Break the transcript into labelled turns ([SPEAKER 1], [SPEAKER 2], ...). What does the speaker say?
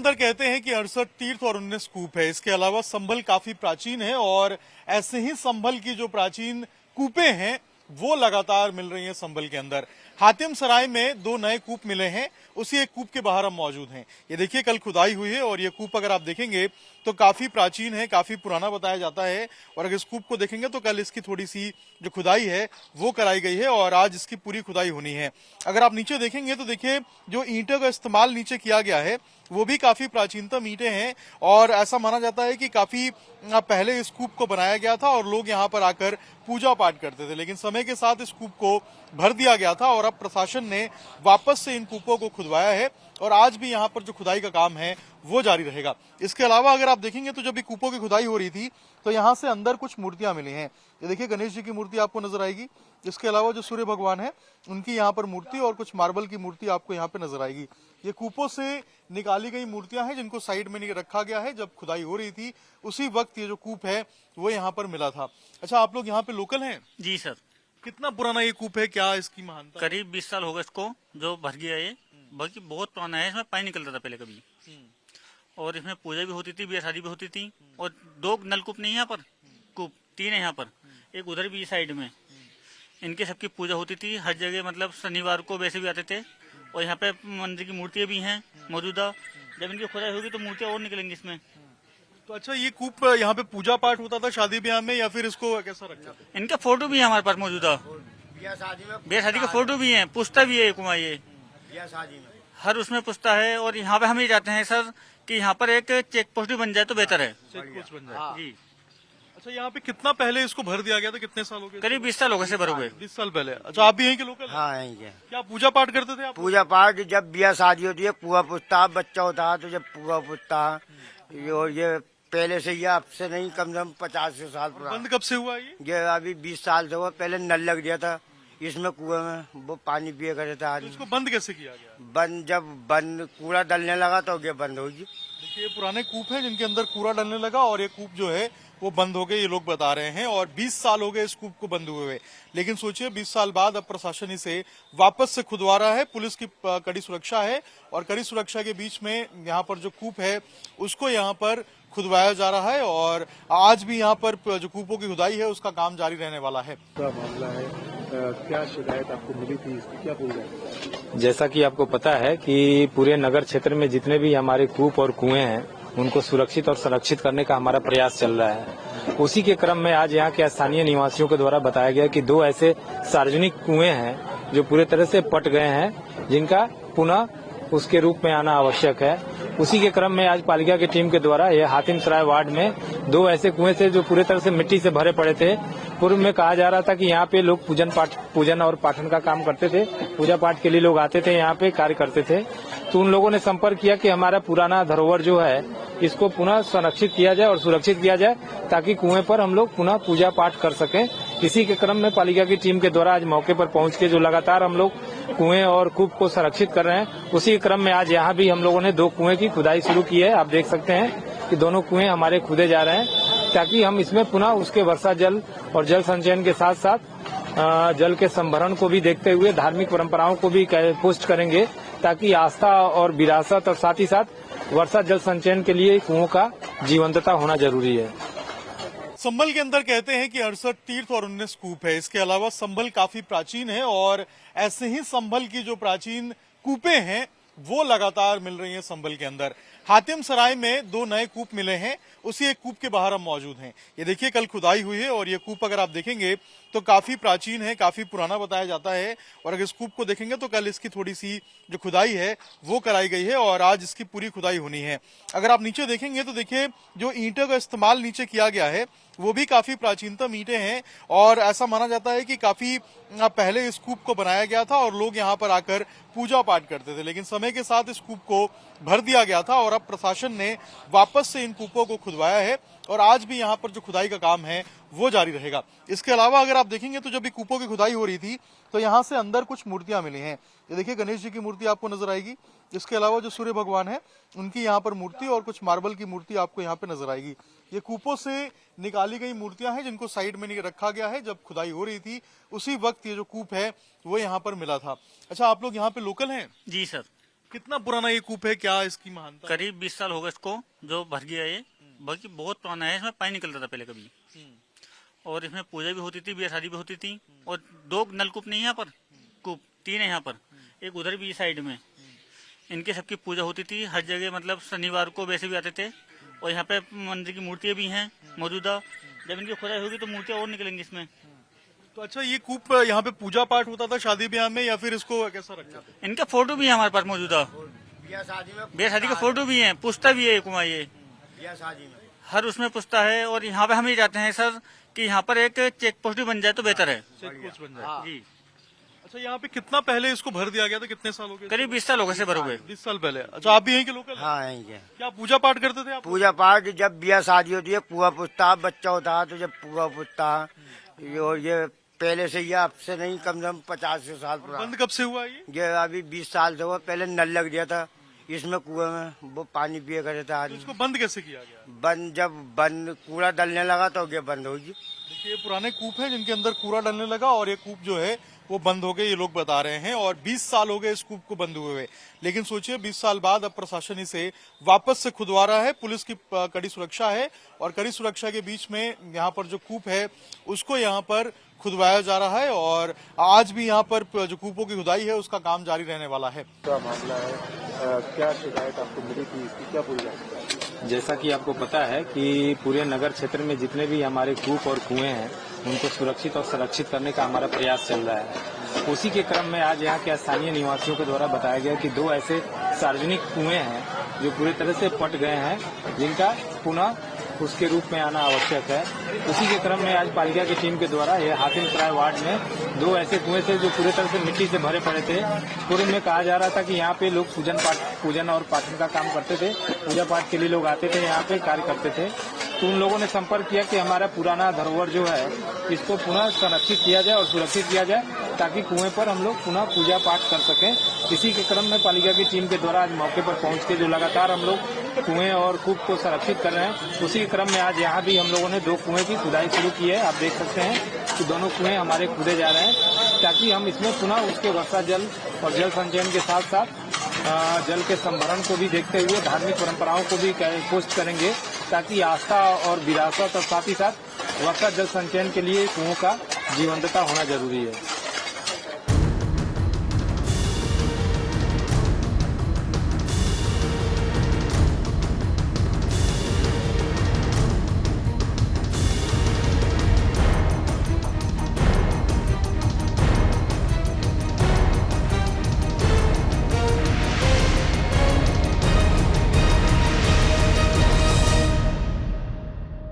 [SPEAKER 1] अंदर कहते हैं कि 68 तीर्थ और 19 कूप है। इसके अलावा संभल काफी प्राचीन है और ऐसे ही संभल की जो प्राचीन कूपें हैं वो लगातार मिल रही हैं संभल के अंदर। हातिम सराय में 2 नए कूप मिले हैं, उसी एक कूप के बाहर हम मौजूद हैं। ये देखिए कल खुदाई हुई है और ये कूप अगर आप देखेंगे तो काफी प्राचीन है, काफी पुराना बताया जाता है। और अगर इस कूप को देखेंगे तो कल इसकी थोड़ी सी जो खुदाई है वो कराई गई है और आज इसकी पूरी खुदाई होनी है। अगर आप नीचे देखेंगे तो देखिए जो ईंटों का इस्तेमाल नीचे किया गया है वो भी काफी प्राचीनतम ईंटें हैं और ऐसा माना जाता है कि काफी पहले इस कूप को बनाया गया था और लोग यहाँ पर आकर पूजा पाठ करते थे, लेकिन समय के साथ इस कूप को भर दिया गया था और अब प्रशासन ने वापस से इन कूपों को खुदवाया है और आज भी यहाँ पर जो खुदाई का काम है वो जारी रहेगा। इसके अलावा अगर आप देखेंगे तो जब भी कूपों की खुदाई हो रही थी तो यहाँ से अंदर कुछ मूर्तियां मिली हैं। ये देखिए गणेश जी की मूर्ति आपको नजर आएगी। इसके अलावा जो सूर्य भगवान है उनकी यहाँ पर मूर्ति और कुछ मार्बल की मूर्ति आपको यहाँ पे नजर आएगी। ये कूपों से निकाली गई मूर्तियां हैं जिनको साइड में रखा गया है। जब खुदाई हो रही थी उसी वक्त ये जो कूप है वो यहाँ पर मिला था। अच्छा, आप लोग यहाँ पे लोकल हैं?
[SPEAKER 2] जी सर।
[SPEAKER 1] कितना पुराना ये कूप है, क्या इसकी महानता?
[SPEAKER 2] करीब 20 साल हो गए इसको जो भर गया ये, बाकी बहुत पुराना है। इसमें पानी निकलता था पहले कभी और इसमें पूजा भी होती थी, ब्याह शादी भी होती थी। और 2 नलकूप नहीं है यहाँ पर, कूप 3 है यहाँ पर, एक उधर भी साइड में। इनके सबकी पूजा होती थी हर जगह, मतलब शनिवार को वैसे भी आते थे। और यहाँ पे मंदिर की मूर्तियां भी हैं मौजूदा। जब इनकी खुदाई होगी तो मूर्तियां और निकलेंगी इसमें।
[SPEAKER 1] तो अच्छा, ये कूप यहाँ पे पूजा पाठ होता था शादी ब्याह में या फिर इसको कैसा रखा था?
[SPEAKER 2] इनका फोटो भी है हमारे पास मौजूदा, ब्याह शादी का फोटो भी है, पुस्ता भी है कुमार ये हर उसमें पुस्ता है। और यहाँ पे हम ये चाहते हैं सर कि यहाँ पर एक चेक पोस्ट भी बन जाए तो बेहतर है।
[SPEAKER 1] चेक पोस्ट बन जाए
[SPEAKER 2] जी।
[SPEAKER 1] अच्छा, यहाँ पे कितना पहले इसको भर दिया गया था? कितने साल हो गए?
[SPEAKER 2] करीब 20 साल हो गए से भर हो गए।
[SPEAKER 1] 20 साल पहले। अच्छा, आप भी यहीं के लोकल?
[SPEAKER 3] हाँ, यहीं के।
[SPEAKER 1] क्या पूजा पाठ करते थे आप?
[SPEAKER 3] पूजा पाठ जब ब्याह शादी होती है पुआ पुछता, बच्चा होता है तो जब पुआ पुछता। और ये पहले से ये अब से नहीं, कम से कम 50 साल पुराना।
[SPEAKER 1] बंद कब से हुआ ये
[SPEAKER 3] अभी 20 साल से हुआ। पहले नल लग गया था इसमें कुएं में, वो पानी पिए करते था आदमी।
[SPEAKER 1] इसको बंद कैसे किया गया?
[SPEAKER 3] बंद कूड़ा डलने लगा तो ये बंद होगी।
[SPEAKER 1] देखिए, ये पुराने कूप हैं जिनके अंदर कूड़ा डलने लगा और ये कूप जो है वो बंद हो गए, ये लोग बता रहे हैं। और 20 साल हो गए इस कूप को बंद हुए हुए, लेकिन सोचिए 20 साल बाद अब प्रशासन इसे वापस से खुदवा रहा है। पुलिस की कड़ी सुरक्षा है और कड़ी सुरक्षा के बीच में यहाँ पर जो कूप है उसको यहाँ पर खुदवाया जा रहा है और आज भी यहाँ पर जो कूपों की खुदाई है उसका काम जारी रहने वाला है।
[SPEAKER 4] मामला है, क्या शिकायत आपको मिली थी, इसकी क्या पूरी है?
[SPEAKER 5] जैसा कि आपको पता है कि पूरे नगर क्षेत्र में जितने भी हमारे कूप और कुएं हैं उनको सुरक्षित और संरक्षित करने का हमारा प्रयास चल रहा है। उसी के क्रम में आज यहाँ के स्थानीय निवासियों के द्वारा बताया गया कि 2 ऐसे सार्वजनिक कुएं हैं जो पूरे तरह से पट गए हैं, जिनका पुनः उसके रूप में आना आवश्यक है। उसी के क्रम में आज पालिका की टीम के द्वारा यह हातिम सराय वार्ड में 2 ऐसे कुएं थे जो पूरे तरह से मिट्टी से भरे पड़े थे। पूर्व में कहा जा रहा था कि यहाँ पे लोग पूजन और पाठन का काम करते थे, पूजा पाठ के लिए लोग आते थे, यहाँ पे कार्य करते थे। तो उन लोगों ने संपर्क किया कि हमारा पुराना धरोहर जो है इसको पुनः संरक्षित किया जाए और सुरक्षित किया जाए ताकि कुएं पर हम लोग पुनः पूजा पाठ कर सकें। इसी के क्रम में पालिका की टीम के द्वारा आज मौके पर पहुंच के जो लगातार हम लोग कुएं और कूप को संरक्षित कर रहे हैं, उसी क्रम में आज यहाँ भी हम लोगों ने 2 कुएं की खुदाई शुरू की है। आप देख सकते हैं कि दोनों कुएं हमारे खुदे जा रहे हैं ताकि हम इसमें पुनः उसके वर्षा जल और जल संचयन के साथ साथ जल के संभरण को भी देखते हुए धार्मिक परंपराओं को भी पुष्ट करेंगे ताकि आस्था और विरासत और साथ ही साथ वर्षा जल संचयन के लिए कुओं का जीवंतता होना जरूरी है।
[SPEAKER 1] संभल के अंदर कहते हैं कि 68 तीर्थ और 19 कूप है। इसके अलावा संभल काफी प्राचीन है और ऐसे ही संभल की जो प्राचीन कूपें हैं वो लगातार मिल रही हैं संभल के अंदर। हातिम सराय में 2 नए कूप मिले हैं, उसी एक कूप के बाहर हम मौजूद हैं। ये देखिए कल खुदाई हुई है और ये कूप अगर आप देखेंगे तो काफी प्राचीन है, काफी पुराना बताया जाता है। और अगर इस कूप को देखेंगे तो कल इसकी थोड़ी सी जो खुदाई है वो कराई गई है और आज इसकी पूरी खुदाई होनी है। अगर आप नीचे देखेंगे तो देखिए जो ईंटों का इस्तेमाल नीचे किया गया है वो भी काफी प्राचीनतम ईंटें हैं और ऐसा माना जाता है कि काफी पहले इस कूप को बनाया गया था और लोग यहाँ पर आकर पूजा पाठ करते थे, लेकिन समय के साथ इस कूप को भर दिया गया था और अब प्रशासन ने वापस से इन कूपों को खुदवाया है और आज भी यहाँ पर जो खुदाई का काम है वो जारी रहेगा। इसके अलावा अगर आप देखेंगे तो जब भी कूपों की खुदाई हो रही थी तो यहाँ से अंदर कुछ मूर्तियां मिली हैं। ये देखिए गणेश जी की मूर्ति आपको नजर आएगी। इसके अलावा जो सूर्य भगवान है उनकी यहाँ पर मूर्ति और कुछ मार्बल की मूर्ति आपको यहाँ पे नजर आएगी। ये कूपों से निकाली गई मूर्तियां हैं जिनको साइड में रखा गया है। जब खुदाई हो रही थी उसी वक्त ये जो कूप है वो यहाँ पर मिला था। अच्छा, आप लोग यहाँ पे लोकल हैं?
[SPEAKER 2] जी सर।
[SPEAKER 1] कितना पुराना ये कूप है, क्या इसकी महानता?
[SPEAKER 2] करीब 20 साल हो गए इसको जो भर गया ये, बाकी बहुत पुराना है। इसमें पानी निकलता था पहले कभी, और इसमें पूजा भी होती थी, ब्याह शादी भी होती थी। और 2 नलकूप नहीं है यहाँ पर, कूप 3 है यहाँ पर, एक उधर भी साइड में। इनके सबकी पूजा होती थी हर जगह, मतलब शनिवार को वैसे भी आते थे। और यहाँ पे मंदिर की मूर्तियां भी हैं मौजूदा। जब इनकी खुदाई होगी तो मूर्तियां और निकलेंगी इसमें।
[SPEAKER 1] तो अच्छा, ये कूप यहाँ पे पूजा पाठ होता था शादी ब्याह में, या फिर इसको कैसा रखते थे?
[SPEAKER 2] इनका फोटो भी है हमारे पास मौजूदा,
[SPEAKER 3] ब्याह
[SPEAKER 2] शादी का फोटो भी है, पुस्ता भी है कुमार, ये
[SPEAKER 3] ब्याह शादी में
[SPEAKER 2] हर उसमें पुस्ता है। और यहाँ पे हम ये चाहते हैं सर कि यहाँ पर एक चेक पोस्ट भी बन जाए तो बेहतर है
[SPEAKER 1] चेक पोस्ट बन जाए।
[SPEAKER 2] जी।
[SPEAKER 1] अच्छा, यहाँ पे कितना पहले इसको भर दिया गया था, कितने साल हो गए?
[SPEAKER 2] करीब 20 साल हो गए से भर हुए।
[SPEAKER 1] 20 साल पहले। अच्छा, आप भी यहीं के लोकल हैं?
[SPEAKER 3] हाँ यहीं के।
[SPEAKER 1] क्या पूजा पाठ करते थे आप?
[SPEAKER 3] पूजा पाठ जब ब्याह शादी होती है, पुआ पुस्ता बच्चा होता है तो जब पुआ पुस्ता, ये पहले से, ये अब से नहीं, कम से कम 50 साल पुराना।
[SPEAKER 1] बंद कब से हुआ ये?
[SPEAKER 3] अभी 20 साल से हुआ। पहले नल लग गया था इसमें कुएं में, वो पानी पिए करे था
[SPEAKER 1] तो
[SPEAKER 3] आदमी।
[SPEAKER 1] इसको बंद कैसे किया गया?
[SPEAKER 3] जब कूड़ा डलने लगा तो ये बंद होगी।
[SPEAKER 1] देखिए, ये पुराने कूप है जिनके अंदर कूड़ा डलने लगा, और ये कूप जो है वो बंद हो गए, ये लोग बता रहे हैं। और 20 साल हो गए इस कूप को बंद हुए हुए। लेकिन सोचिए, 20 साल बाद अब प्रशासन इसे वापस से खुदवा रहा है। पुलिस की कड़ी सुरक्षा है, और कड़ी सुरक्षा के बीच में यहाँ पर जो कूप है उसको यहाँ पर खुदवाया जा रहा है। और आज भी यहाँ पर जो कूपों की खुदाई है उसका काम जारी रहने वाला है।
[SPEAKER 4] क्या मामला है, क्या शिकायत आपको मिली थी, इसकी क्या पूरी है?
[SPEAKER 5] जैसा कि आपको पता है कि पूरे नगर क्षेत्र में जितने भी हमारे कूप और कुएं हैं उनको सुरक्षित और संरक्षित करने का हमारा प्रयास चल रहा है। उसी के क्रम में आज यहाँ के स्थानीय निवासियों के द्वारा बताया गया कि 2 ऐसे सार्वजनिक कुएं हैं जो पूरी तरह से पट गए हैं, जिनका पुनः उसके रूप में आना आवश्यक है। उसी के क्रम में आज पालिका की टीम के द्वारा ये हातिम सराय वार्ड में 2 ऐसे कुएं थे जो पूरी तरह से मिट्टी से भरे पड़े थे। पूर्व में कहा जा रहा था कि यहाँ पे लोग पूजन और पाठन का काम करते थे, पूजा पाठ के लिए लोग आते थे, यहाँ पे कार्य करते थे। तो उन लोगों ने संपर्क किया कि हमारा पुराना धरोहर जो है इसको पुनः संरक्षित किया जाए और सुरक्षित किया जाए, ताकि कुएं पर हम लोग पुनः पूजा पाठ कर सकें। इसी के क्रम में पालिका की टीम के द्वारा आज मौके पर पहुंच के जो लगातार हम लोग कुएं और कूप को संरक्षित कर रहे हैं, उसी के क्रम में आज यहाँ भी हम लोगों ने 2 कुएं की खुदाई शुरू की है। आप देख सकते हैं कि दोनों कुएं हमारे खुदे जा रहे हैं, ताकि हम इसमें पुनः उसके वर्षा जल और जल संचयन के साथ साथ जल के संभरण को भी देखते हुए धार्मिक परंपराओं को भी पोस्ट करेंगे, ताकि आस्था और विरासत और साथ ही साथ वर्षा जल संचयन के लिए कुओं का जीवंतता होना जरूरी है।